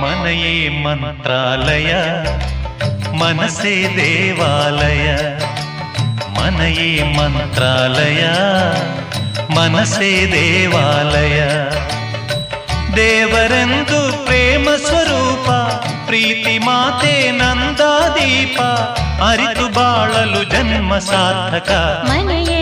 ಮನೆಯೇ ಮಂತ್ರಾಲಯ ಮನಸೇ ದೇವಾಲಯ ಮನೆಯೇ ಮಂತ್ರಾಲಯ ಮನಸೇ ದೇವಾಲಯ ದೇವರೆಂದು ಪ್ರೇಮ ಸ್ವರೂಪ ಪ್ರೀತಿ ಮಾತೆ ನಂದಾದೀಪ ಅರಿತು ಬಾಳಲು ಜನ್ಮ ಸಾರ್ಥಕ ಮನೆಯ